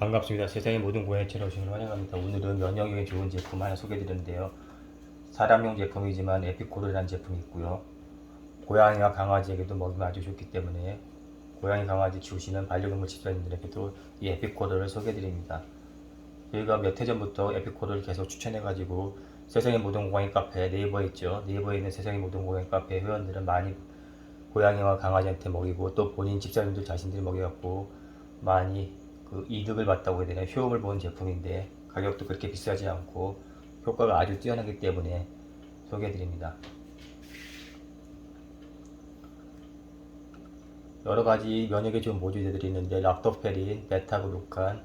반갑습니다. 세상의 모든 고양이 채널 오신 걸 환영합니다. 오늘은 면역력에 좋은 제품 하나 소개해 드렸는데요. 사람용 제품이지만 에피코르라는 제품이 있고요. 고양이와 강아지에게도 먹이면 아주 좋기 때문에 고양이 강아지 키우시는 반려동물 집사님들에게도 이 에피코르를 소개해 드립니다. 저희가 몇 해 전부터 에피코르를 계속 추천해 가지고 세상의 모든 고양이 카페 네이버에 있죠. 네이버에 있는 세상의 모든 고양이 카페 회원들은 많이 고양이와 강아지한테 먹이고 또 본인 집사님들 자신들이 먹여갖고 많이 그 이득을 봤다고 해야 되나 효험을 본 제품인데 가격도 그렇게 비싸지 않고 효과가 아주 뛰어나기 때문에 소개해드립니다. 여러가지 면역에 좋은 모주들이 있는데 락토페린, 베타그루칸,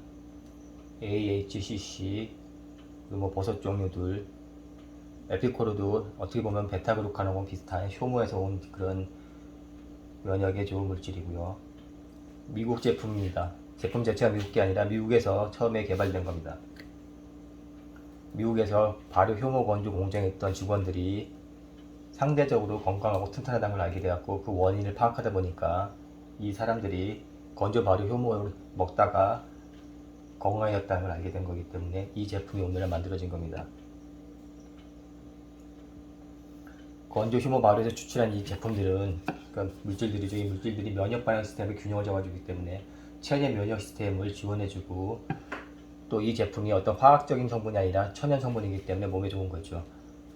AHCC, 뭐 버섯 종류들, 에피코르도 어떻게 보면 베타그루칸하고 비슷한 효모에서 온 그런 면역에 좋은 물질이고요. 미국 제품입니다. 제품 자체가 미국게 아니라 미국에서 처음에 개발된 겁니다. 미국에서 발효 효모 건조 공장에 있던 직원들이 상대적으로 건강하고 튼튼하다는 걸 알게 되었고 그 원인을 파악하다 보니까 이 사람들이 건조 발효 효모를 먹다가 건강해졌다는 걸 알게 된 거기 때문에 이 제품이 오늘날 만들어진 겁니다. 건조 효모 발효에서 추출한 이 제품들은 그러니까 물질들이죠. 이 물질들이 면역 반응 시스템을 균형을 잡아주기 때문에 체내 면역 시스템을 지원해주고 또 이 제품이 어떤 화학적인 성분이 아니라 천연 성분이기 때문에 몸에 좋은 거죠.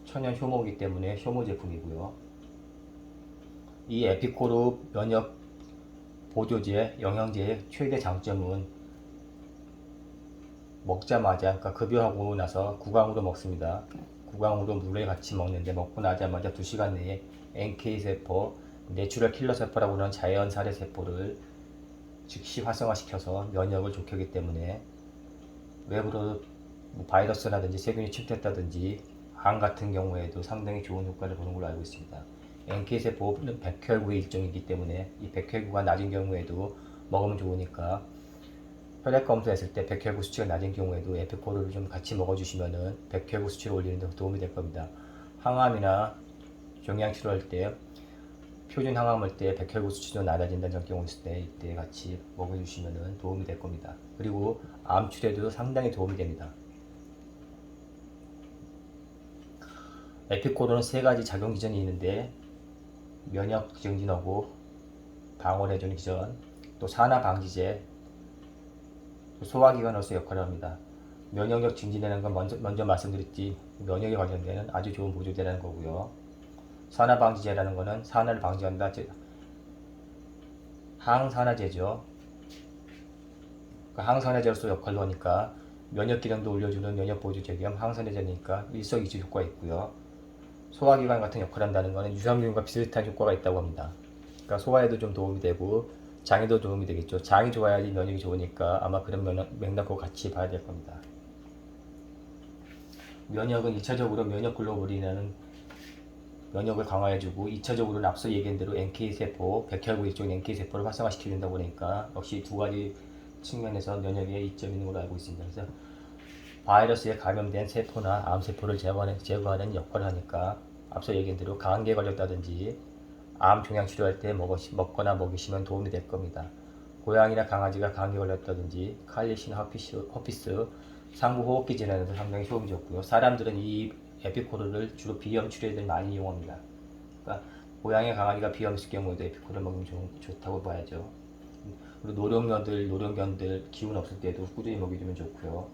천연 효모이기 때문에 효모 제품이고요. 이 에피코르 면역 보조제, 영양제의 최대 장점은 먹자마자 그러니까 급여하고 나서 구강으로 먹습니다. 구강으로 물에 같이 먹는데 먹고 나자마자 2시간 내에 NK세포, 내추럴 킬러 세포라고 하는 자연 살해 세포를 즉시 활성화시켜서 면역을 좋게 하기 때문에 외부로 뭐 바이러스라든지 세균이 침투했다든지 암 같은 경우에도 상당히 좋은 효과를 보는 걸로 알고 있습니다. NK세포는 백혈구의 일종이기 때문에 이 백혈구가 낮은 경우에도 먹으면 좋으니까 혈액 검사했을 때 백혈구 수치가 낮은 경우에도 에피코르를 좀 같이 먹어주시면은 백혈구 수치를 올리는 데 도움이 될 겁니다. 항암이나 종양 치료할 때 표준 항암할 때 백혈구 수치도 낮아진다는 경우 있을 때 이때 같이 먹어주시면 도움이 될 겁니다. 그리고 암 치료에도 상당히 도움이 됩니다. 에피코르는 3가지 작용 기전이 있는데 면역 증진하고 방어를 해주는 기전, 또 산화 방지제, 또 소화기관으로서 역할을 합니다. 면역력 증진이라는 건 먼저 말씀드렸지 면역에 관련되는 아주 좋은 보조제라는 거고요. 산화방지제라는 것은 산화를 방지한다. 항산화제죠. 항산화제로서 역할을 하니까 면역 기능도 올려주는 면역 보조제 겸 항산화제니까 일석이조 효과가 있고요. 소화기관 같은 역할을 한다는 것은 유산균과 비슷한 효과가 있다고 합니다. 그러니까 소화에도 좀 도움이 되고 장에도 도움이 되겠죠. 장이 좋아야지 면역이 좋으니까 아마 그런 맥락과 같이 봐야 될 겁니다. 면역은 1차적으로 면역 글로불이라는 면역을 강화해주고 2차적으로는 앞서 얘기한 대로 NK세포, 백혈구 일종의 NK세포를 활성화시켜준다 보니까 역시 2가지 측면에서 면역에 이점이 있는 걸로 알고 있습니다. 그래서 바이러스에 감염된 세포나 암세포를 제거하는 역할을 하니까 앞서 얘기한 대로 감기에 걸렸다든지 암 종양 치료할 때 먹거나 먹이시면 도움이 될 겁니다. 고양이나 강아지가 감기에 걸렸다든지 칼리신 허피스, 상부호흡기 질환에도 상당히 효험이 좋고요. 사람들은 이 에피코르를 주로 비염 치료에 많이 이용합니다. 그러니까 고양이 강아지가 비염 있을 경우에도 에피코르를 먹으면 좋다고 봐야죠. 그리고 노령견들 기운 없을 때도 꾸준히 먹여주면 좋고요.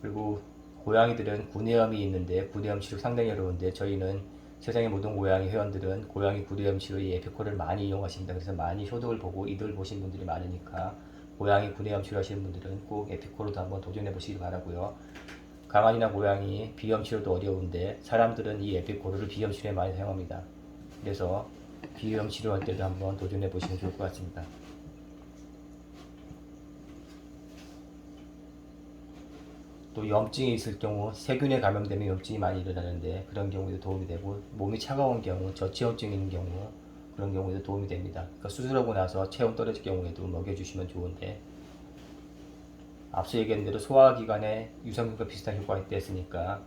그리고 고양이들은 구내염이 있는데 구내염 치료 상당히 어려운데 저희는 세상의 모든 고양이 회원들은 고양이 구내염 치료에 에피코르를 많이 이용하십니다. 그래서 많이 효도를 보고 이득을 보신 분들이 많으니까 고양이 구내염 치료하시는 분들은 꼭 에피코르도 한번 도전해 보시기 바라고요. 강아지나 고양이 비염 치료도 어려운데 사람들은 이 에피코르를 비염 치료에 많이 사용합니다. 그래서 비염 치료할 때도 한번 도전해 보시면 좋을 것 같습니다. 또 염증이 있을 경우 세균에 감염되면 염증이 많이 일어나는데 그런 경우에도 도움이 되고 몸이 차가운 경우 저체온증이 있는 경우 그런 경우에도 도움이 됩니다. 그러니까 수술하고 나서 체온 떨어질 경우에도 먹여주시면 좋은데 앞서 얘기한 대로 소화기관에 유산균과 비슷한 효과가 있다 했으니까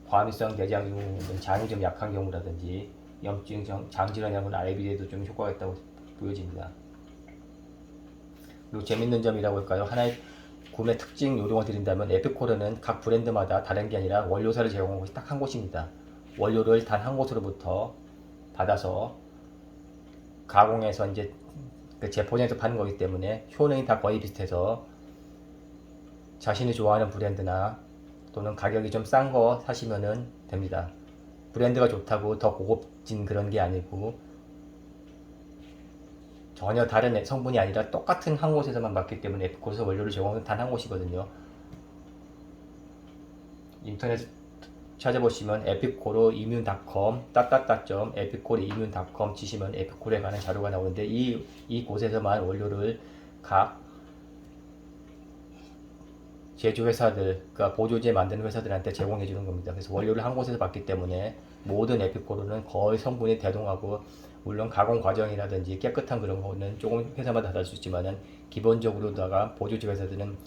과민성 내장증, 장이 좀 약한 경우라든지 염증, 장질환이나 IBD에도 좀 효과가 있다고 보여집니다. 그리고 재밌는 점이라고 할까요? 하나의 구매 특징 요령을 드린다면 에피코르는 각 브랜드마다 다른 게 아니라 원료사를 제공하는 곳이 딱 한 곳입니다. 원료를 단 한 곳으로부터 받아서 가공해서 이제 그 제포장에서 파는 거기 때문에 효능이 다 거의 비슷해서 자신이 좋아하는 브랜드나 또는 가격이 좀 싼 거 사시면 됩니다. 브랜드가 좋다고 더 고급진 그런 게 아니고 전혀 다른 성분이 아니라 똑같은 한 곳에서만 맞기 때문에 에피코르에서 원료를 제공하는 단 한 곳이거든요. 인터넷 찾아보시면 에피코르 이뮨닷컴 에피코르 이뮨닷컴 치시면 에피코르에 관한 자료가 나오는데 이 곳에서만 원료를 각 제조회사들, 그러니까 보조제 만드는 회사들한테 제공해 주는 겁니다. 그래서 원료를 한 곳에서 받기 때문에 모든 에피코르는 거의 성분이 대동하고, 물론 가공 과정이라든지 깨끗한 그런 거는 조금 회사마다 다를 수 있지만은 기본적으로다가 보조제 회사들은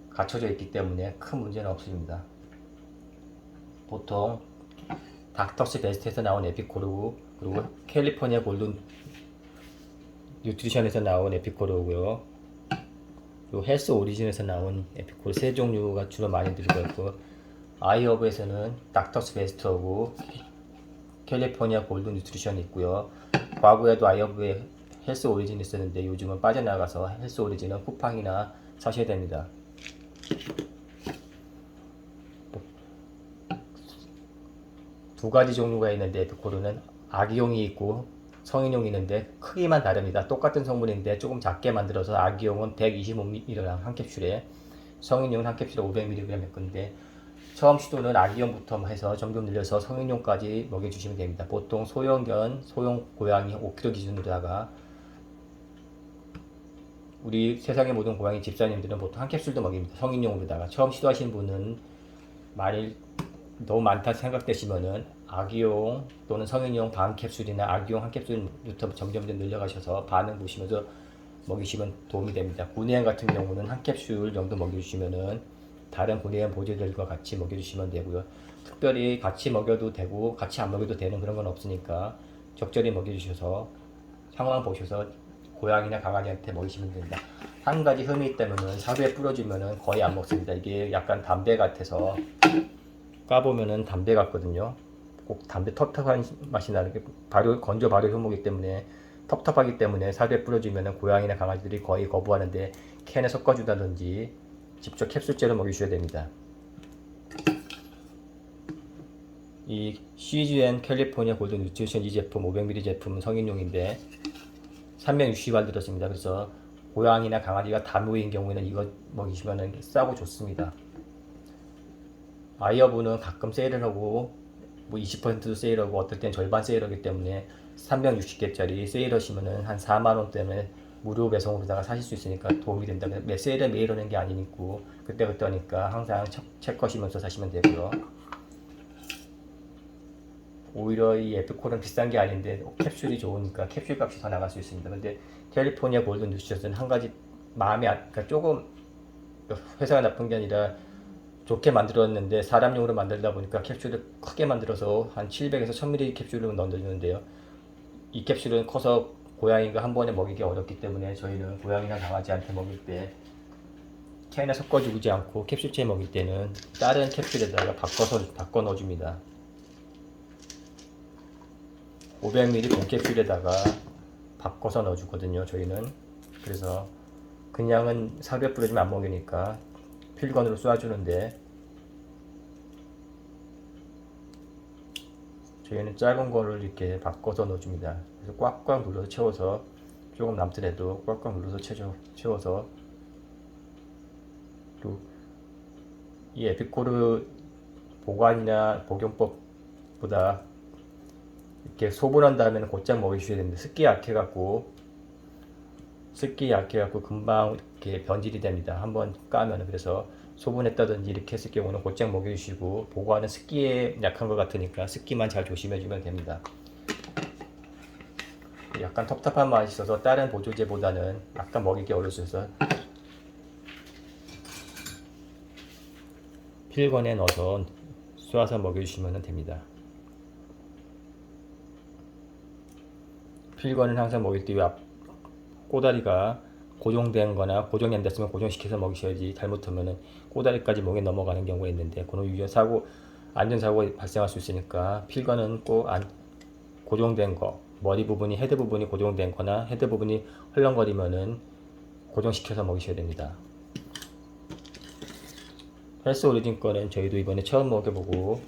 갖춰져 있기 때문에 큰 문제는 없습니다. 보통 닥터스 베스트에서 나온 에피코르, 그리고 캘리포니아 골든 뉴트리션에서 나온 에피코르고요. 그리고 헬스 오리진에서 나온 에피코르 세 종류가 주로 많이 들어가 있고, 아이허브에서는 닥터스 베스트하고 캘리포니아 골든 뉴트리션이 있고요. 과거에도 아이허브에 헬스 오리진이 있었는데 요즘은 빠져나가서 헬스 오리진은 쿠팡이나 사셔야 됩니다. 두 가지 종류가 있는데 에피코르는 아기용이 있고 성인용이 있는데 크기만 다릅니다. 똑같은 성분인데 조금 작게 만들어서 아기용은 125mg 한 캡슐에, 성인용은 한 캡슐에 500mg일 건데, 처음 시도는 아기용부터 해서 점점 늘려서 성인용까지 먹여주시면 됩니다. 보통 소형견, 소형 고양이 5kg 기준으로다가, 우리 세상의 모든 고양이 집사님들은 보통 한 캡슐도 먹입니다. 성인용으로다가. 처음 시도하시는 분은 만일 너무 많다 생각되시면은 아기용 또는 성인용 반 캡슐이나 아기용 한 캡슐부터 점점 늘려가셔서 반응 보시면서 먹이시면 도움이 됩니다. 구내염 같은 경우는 한 캡슐 정도 먹여주시면은 다른 구내염 보조제들과 같이 먹여주시면 되고요. 특별히 같이 먹여도 되고 같이 안 먹여도 되는 그런 건 없으니까 적절히 먹여주셔서 상황 보셔서 고양이나 강아지한테 먹이시면 됩니다. 한 가지 흠이 있다면은 사료에 뿌려주면은 거의 안 먹습니다. 이게 약간 담배 같아서, 까보면은 담배 같거든요. 꼭 담배 텁텁한 맛이 나는 게 건조 발효 효모이기 때문에, 텁텁하기 때문에 사료에 뿌려주면은 고양이나 강아지들이 거의 거부하는데 캔에 섞어주다든지 직접 캡슐째로 먹여주셔야 됩니다. 이 CGN 캘리포니아 골든 뉴트리션 이 제품 500ml 제품은 성인용인데 360알 들었습니다. 그래서 고양이나 강아지가 단호인 경우에는 이거 먹이시면 싸고 좋습니다. 아이허브는 가끔 세일을 하고 뭐 20%도 세일하고 어떨 땐 절반 세일하기 때문에 360개짜리 세일하시면은 한 4만원 때문에 무료 배송으로다가 사실 수 있으니까 도움이 된다. 매 세일에 매일 하는 게 아니고 그때그때 하니까 항상 체크하시면서 사시면 되고요. 오히려 이 에피콜은 비싼 게 아닌데 캡슐이 좋으니까 캡슐 값이 더 나갈 수 있습니다. 근데 캘리포니아 골든 뉴트리션은 한 가지 마음이 그러니까 조금 회사가 나쁜 게 아니라 좋게 만들었는데 사람용으로 만들다 보니까 캡슐을 크게 만들어서 한 700에서 1000ml 캡슐을 넣어주는데요. 이 캡슐은 커서 고양이가 한 번에 먹이기 어렵기 때문에 저희는 고양이나 강아지한테 먹일 때 캔에 섞어주지 않고 캡슐째 먹일 때는 다른 캡슐에다가 바꿔 넣어줍니다. 500ml 동캡슐에다가 바꿔서 넣어주거든요. 저희는. 그래서 그냥은 사료에 뿌려주면 안 먹이니까 필건으로 쏴주는데, 저희는 작은 거를 이렇게 바꿔서 넣어줍니다. 그래서 꽉꽉 눌러서 채워서, 조금 남더라도 꽉꽉 눌러서 채워서, 또 이 에피코르 보관이나 복용법보다 이렇게 소분한 다음에는 곧장 먹여주셔야 됩니다. 습기 약해갖고 금방 이렇게 변질이 됩니다. 한번 까면. 그래서 소분했다든지 이렇게 했을 경우는 곧장 먹여주시고, 보관은 습기에 약한 것 같으니까 습기만 잘 조심해주면 됩니다. 약간 텁텁한 맛이 있어서 다른 보조제보다는 약간 먹이기 어려워서 필건에 넣어서 쏴서 먹여주시면 됩니다. 필건은 항상 먹일 때 꼬다리가 고정된 거나 고정이 안 됐으면 고정시켜서 먹이셔야지, 잘못하면은 꼬다리까지 목에 넘어가는 경우가 있는데, 그런 위험 사고, 안전사고가 발생할 수 있으니까 필관은 꼭 고정된 거, 머리 부분이, 헤드 부분이 고정된 거나 헤드 부분이 헐렁거리면은 고정시켜서 먹이셔야 됩니다. 헬스 오리진 거는 저희도 이번에 처음 먹여보고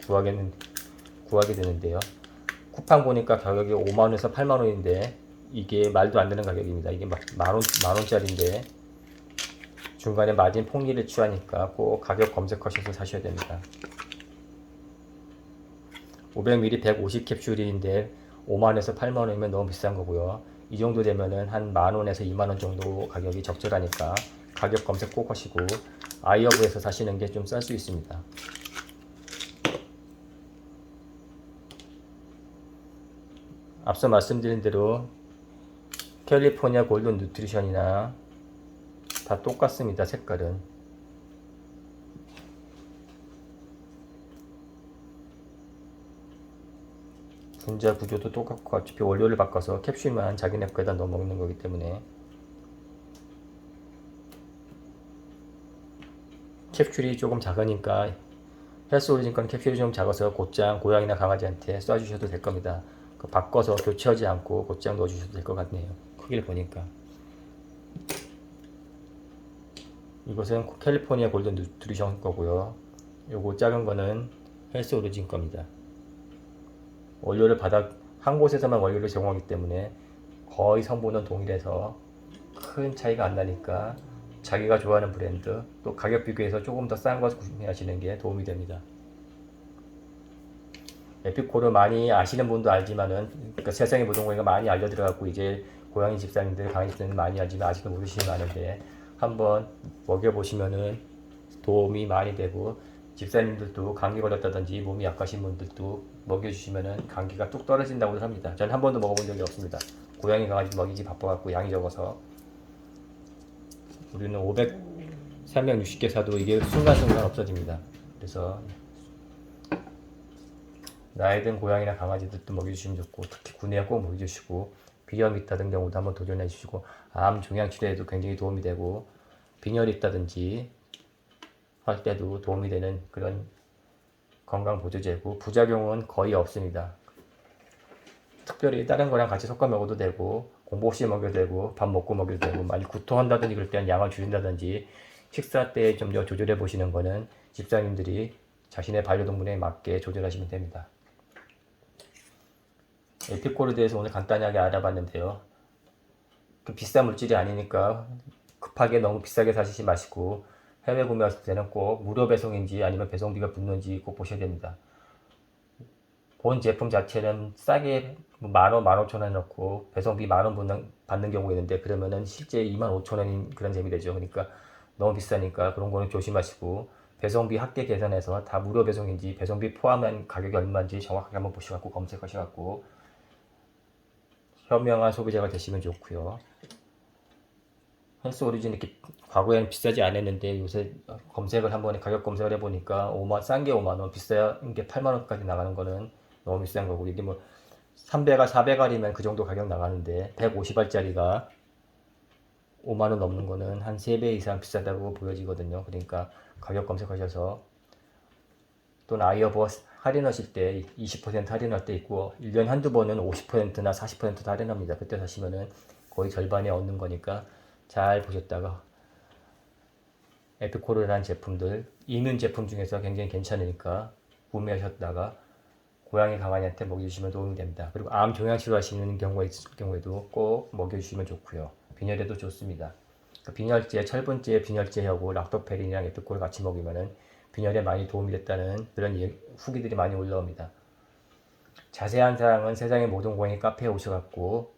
구하게 되는데요. 쿠팡 보니까 가격이 5만원에서 8만원인데 이게 말도 안 되는 가격입니다. 이게 만원짜리인데 중간에 마진 폭리를 취하니까 꼭 가격 검색하셔서 사셔야 됩니다. 500ml 150캡슐인데 5만원에서 8만원이면 너무 비싼 거고요. 이 정도 되면은 한 만원에서 2만원 정도 가격이 적절하니까 가격 검색 꼭 하시고 아이허브에서 사시는 게 좀 쌀 수 있습니다. 앞서 말씀드린 대로 캘리포니아 골든 누트리션이나 다 똑같습니다. 색깔은 분자 구조도 똑같고 어차피 원료를 바꿔서 캡슐만 자기네 거에다 넣어 먹는 거기 때문에 캡슐이 조금 작으니까 헬스 오리진 건 캡슐이 좀 작아서 곧장 고양이나 강아지한테 쏴주셔도 될 겁니다. 바꿔서 교체하지 않고 곧장 넣어주셔도 될 것 같네요. 크기를 보니까. 이것은 캘리포니아 골든 누트리션 거고요. 요거 작은 거는 헬스 오리진 겁니다. 원료를 한 곳에서만 원료를 제공하기 때문에 거의 성분은 동일해서 큰 차이가 안 나니까 자기가 좋아하는 브랜드, 또 가격 비교해서 조금 더 싼 거 구매하시는 게 도움이 됩니다. 에피코를 많이 아시는 분도 알지만은, 그러니까 세상의 모든 고양이가 많이 알려들어갖고 이제 고양이 집사님들, 강아지 집사님들 많이 알지만 아직도 모르시는 분 많은데 한번 먹여보시면은 도움이 많이 되고, 집사님들도 감기 걸렸다든지 몸이 약하신 분들도 먹여주시면은 감기가 뚝 떨어진다고 합니다. 저는 한 번도 먹어본 적이 없습니다. 고양이 강아지 먹이기 바빠갖고 양이 적어서. 우리는 360개 사도 이게 순간순간 없어집니다. 그래서 나이 든 고양이나 강아지들도 먹여주시면 좋고, 특히 구내에 꼭 먹여주시고, 비염이 있다는 경우도 한번 도전해 주시고, 암 종양 치료에도 굉장히 도움이 되고, 빈혈이 있다든지 할 때도 도움이 되는 그런 건강 보조제고, 부작용은 거의 없습니다. 특별히 다른 거랑 같이 섞어 먹어도 되고, 공복 없이 먹여도 되고, 밥 먹고 먹여도 되고, 많이 구토한다든지 그럴 때는 양을 줄인다든지, 식사 때 좀 더 조절해 보시는 거는 집사님들이 자신의 반려동물에 맞게 조절하시면 됩니다. 에피콜에 대해서 오늘 간단하게 알아봤는데요. 비싼 물질이 아니니까 급하게 너무 비싸게 사시지 마시고, 해외 구매하실 때는 꼭 무료 배송인지 아니면 배송비가 붙는지 꼭 보셔야 됩니다. 본 제품 자체는 싸게 만원, 15,000원 넣고 배송비 만원 받는 경우가 있는데, 그러면은 실제 25,000원인 그런 셈이 되죠. 그러니까 너무 비싸니까 그런 거는 조심하시고, 배송비 합계 계산해서 다 무료 배송인지 배송비 포함한 가격이 얼마인지 정확하게 한번 보셔갖고 검색하셔갖고 현명한 소비자가 되시면 좋고요. 헬스 오리진 이렇게 과거에는 비싸지 않았는데 요새 검색을 한번 가격 검색을 해보니까 싼 게 5만원, 비싼 게 8만원까지 나가는 거는 너무 비싼 거고, 이게 뭐 300알, 400알이면 그 정도 가격 나가는데 150알짜리가 5만원 넘는 거는 한 3배 이상 비싸다고 보여지거든요. 그러니까 가격 검색하셔서, 또는 아이허브 할인하실 때 20% 할인할 때 있고 1년에 한두 번은 50%나 40% 할인합니다. 그때 사시면은 거의 절반에 얻는 거니까 잘 보셨다가 에피코르라는 제품들, 있는 제품 중에서 굉장히 괜찮으니까 구매하셨다가 고양이 강아지한테 먹여주시면 도움이 됩니다. 그리고 암 종양 치료하시는 경우가 있을 경우에도 꼭 먹여주시면 좋고요. 빈혈에도 좋습니다. 빈혈제, 철분제 빈혈제하고 락토페린이랑 에피코를 같이 먹이면은 빈혈에 많이 도움이 됐다는 그런 후기들이 많이 올라옵니다. 자세한 사항은 세상의 모든 고양이 카페에 오셔갖고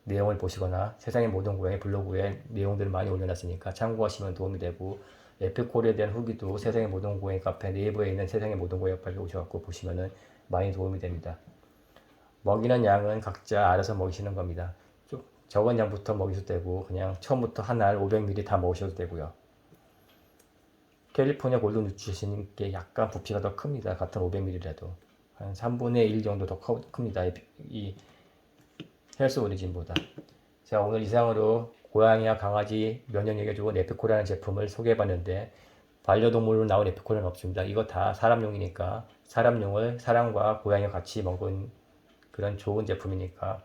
내용을 보시거나 세상의 모든 고양이 블로그에 내용들을 많이 올려놨으니까 참고하시면 도움이 되고, 에피콜에 대한 후기도 세상의 모든 고양이 카페 네이버에 있는 세상의 모든 고양이 카페에 오셔갖고 보시면은 많이 도움이 됩니다. 먹이는 양은 각자 알아서 먹이시는 겁니다. 적은 양부터 먹이셔도 되고 그냥 처음부터 한 알 500ml 다 먹으셔도 되고요. 캘리포니아 골든 누트리션인 게 약간 부피가 더 큽니다. 같은 500ml라도 한 3분의 1 정도 더 큽니다. 이 헬스 오리진보다. 자, 오늘 이상으로 고양이와 강아지 면역력에 좋은 에피코라는 제품을 소개해봤는데 반려동물로 나온 에피코는 없습니다. 이거 다 사람용이니까 사람용을 사람과 고양이가 같이 먹은 그런 좋은 제품이니까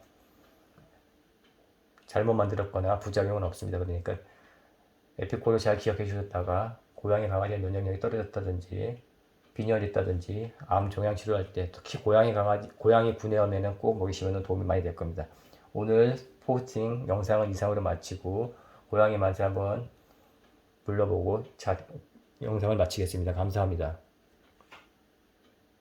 잘못 만들었거나 부작용은 없습니다. 그러니까 에피코를 잘 기억해 주셨다가 고양이 강아지의 면역력이 떨어졌다든지 빈혈이 있다든지 암 종양 치료할 때 특히 고양이 구내염에는 꼭 먹이시면 도움이 많이 될 겁니다. 오늘 포스팅 영상은 이상으로 마치고 고양이 맛을 한번 불러보고 영상을 마치겠습니다. 감사합니다.